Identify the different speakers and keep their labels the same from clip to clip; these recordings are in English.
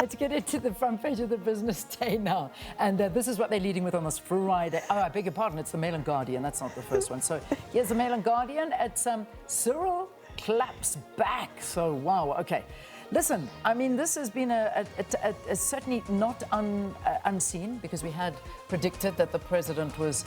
Speaker 1: Let's get into the front page of the Business Day now. And this is what they're leading with on this Friday. Oh, I beg your pardon, it's the Mail and Guardian. That's not the first one. So here's the Mail and Guardian. It's Cyril claps back. So, wow, okay. Listen, I mean, this has been a certainly not unseen, because we had predicted that the president was,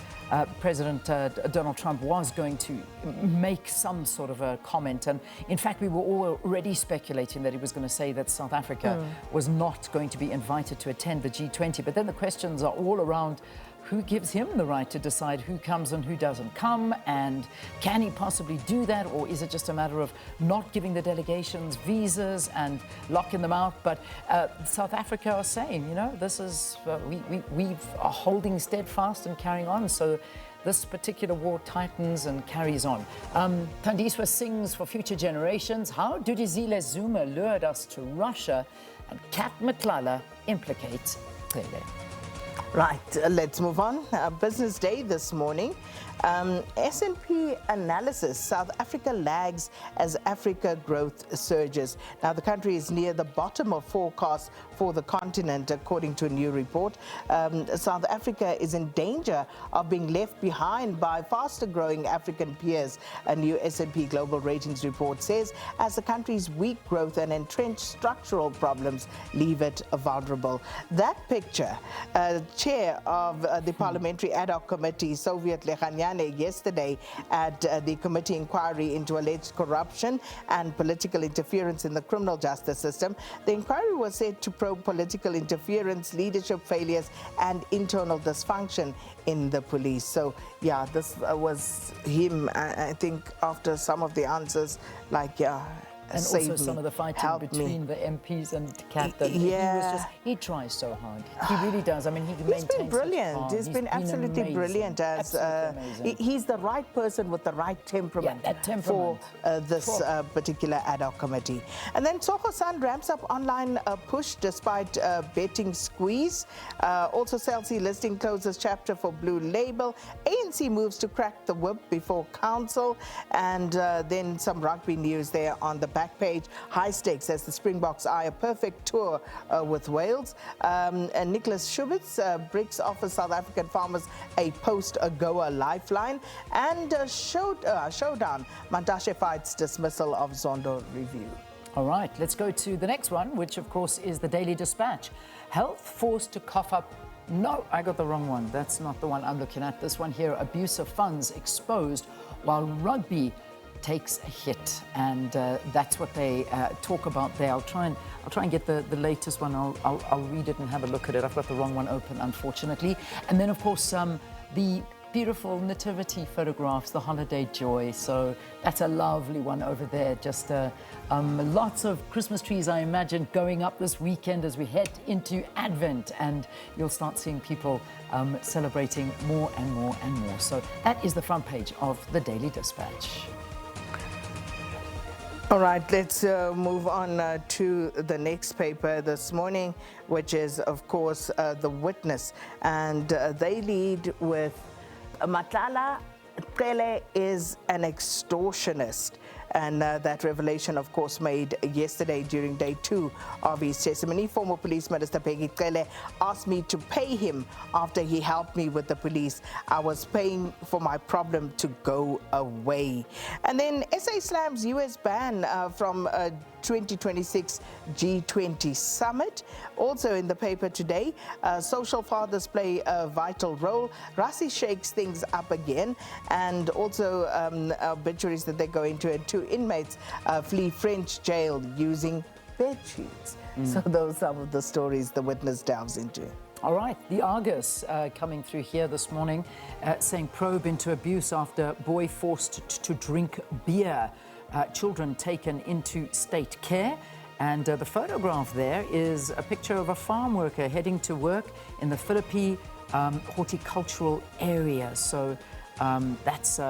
Speaker 1: Donald Trump was going to make some sort of a comment. And in fact, we were already speculating that he was going to say that South Africa was not going to be invited to attend the G20. But then the questions are all around who gives him the right to decide who comes and who doesn't come, and can he possibly do that, or is it just a matter of not giving the delegations visas and locking them out? But South Africa are saying, you know, this is we are holding steadfast and carrying on. So this particular war tightens and carries on. Tandiswa sings for future generations. How Dudizile Zuma lured us to Russia, and Kat Matlala implicates Cele.
Speaker 2: Right, let's move on. Business Day this morning. S&P analysis, South Africa lags as Africa growth surges. Now, the country is near the bottom of forecasts for the continent, according to a new report. South Africa is in danger of being left behind by faster growing African peers, a new S&P Global Ratings report says, as the country's weak growth and entrenched structural problems leave it vulnerable. That picture, chair of the Parliamentary Ad Hoc Committee, Soviet Lekhanyane, yesterday at the committee inquiry into alleged corruption and political interference in the criminal justice system. The inquiry was said to probe political interference, leadership failures, and internal dysfunction in the police. So, yeah, this was him, I think, after some of the answers, like, yeah,
Speaker 1: and also some of the fighting between the MPs and Kat.
Speaker 2: Yeah.
Speaker 1: He tries so hard. He really does. I mean,
Speaker 2: he's been brilliant. He's been absolutely amazing. Brilliant. As he's the right person with the right temperament, for this particular ad hoc committee. And then Soho Sun ramps up online push despite betting squeeze. Also, Celsi listing closes chapter for Blue Label. ANC moves to crack the whip before council. And then some rugby news there on the back page. High stakes as the Springboks eye a perfect tour with Wales. And Nicholas Schubitz, BRICS offers South African farmers a post-AGOA lifeline. And showdown, Mantashe fights dismissal of Zondo review.
Speaker 1: All right, let's go to the next one, which of course is the Daily Dispatch. Health forced to cough up. No, I got the wrong one. That's not the one I'm looking at. This one here, abuse of funds exposed while rugby takes a hit, and that's what they talk about there. I'll try and get the latest one. I'll read it and have a look at it. I've got the wrong one open, unfortunately. And then, of course, the beautiful nativity photographs, the holiday joy. So that's a lovely one over there. Just lots of Christmas trees, I imagine, going up this weekend as we head into Advent, and you'll start seeing people celebrating more and more and more. So that is the front page of the Daily Dispatch.
Speaker 2: All right, let's move on to the next paper this morning, which is, of course, The Witness. And they lead with Matlala Cele is an extortionist. And that revelation, of course, made yesterday during day 2 of his testimony. Former Police Minister Peggy Cele asked me to pay him after he helped me with the police. I was paying for my problem to go away. And then SA slams US ban from 2026 G20 summit. Also in the paper today, social fathers play a vital role. Rassi shakes things up again, and also obituaries that they go into, and 2 inmates flee French jail using bed sheets. So those are some of the stories The Witness delves into.
Speaker 1: All right, the Argus coming through here this morning, saying probe into abuse after boy forced to drink beer. Children taken into state care. And the photograph there is a picture of a farm worker heading to work in the Philippi horticultural area. So that's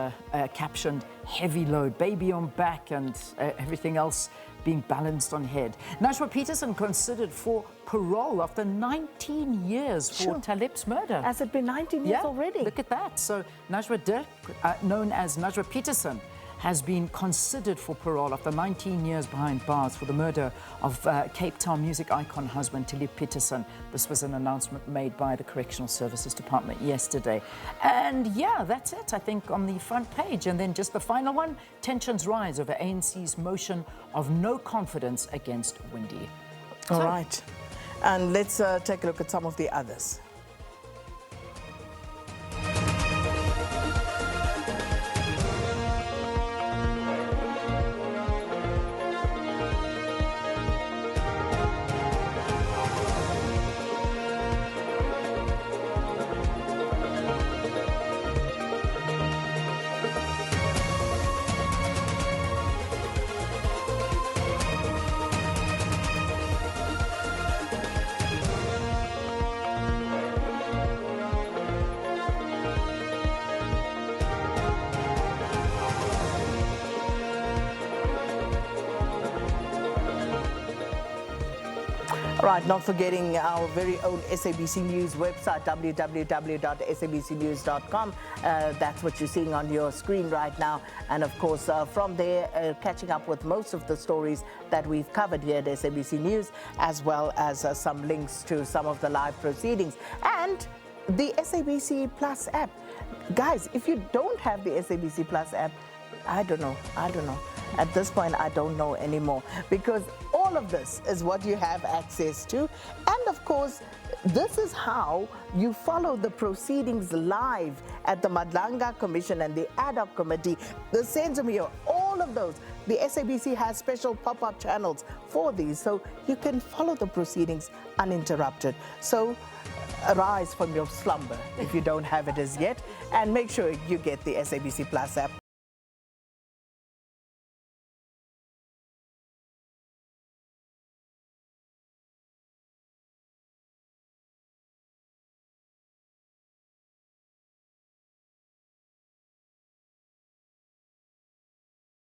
Speaker 1: captioned heavy load, baby on back, and everything else being balanced on head. Najwa Peterson considered for parole after 19 years for Talib's murder.
Speaker 2: Has it been 19 years already?
Speaker 1: Look at that. So Najwa Dirk, known as Najwa Peterson, has been considered for parole after 19 years behind bars for the murder of Cape Town music icon husband Tilly Peterson. This was an announcement made by the Correctional Services Department yesterday. And yeah, that's it, I think, on the front page. And then just the final one, tensions rise over ANC's motion of no confidence against Windy.
Speaker 2: All right. And let's take a look at some of the others. Right, not forgetting our very own SABC News website, www.sabcnews.com. That's what you're seeing on your screen right now. And of course, from there, catching up with most of the stories that we've covered here at SABC News, as well as some links to some of the live proceedings. And the SABC Plus app. Guys, if you don't have the SABC Plus app, I don't know. At this point, I don't know anymore, because all of this is what you have access to. And of course, this is how you follow the proceedings live at the Madlanga Commission and the Ad hoc Committee, the Senzomio, all of those. The SABC has special pop-up channels for these, so you can follow the proceedings uninterrupted. So arise from your slumber if you don't have it as yet, and make sure you get the SABC Plus app.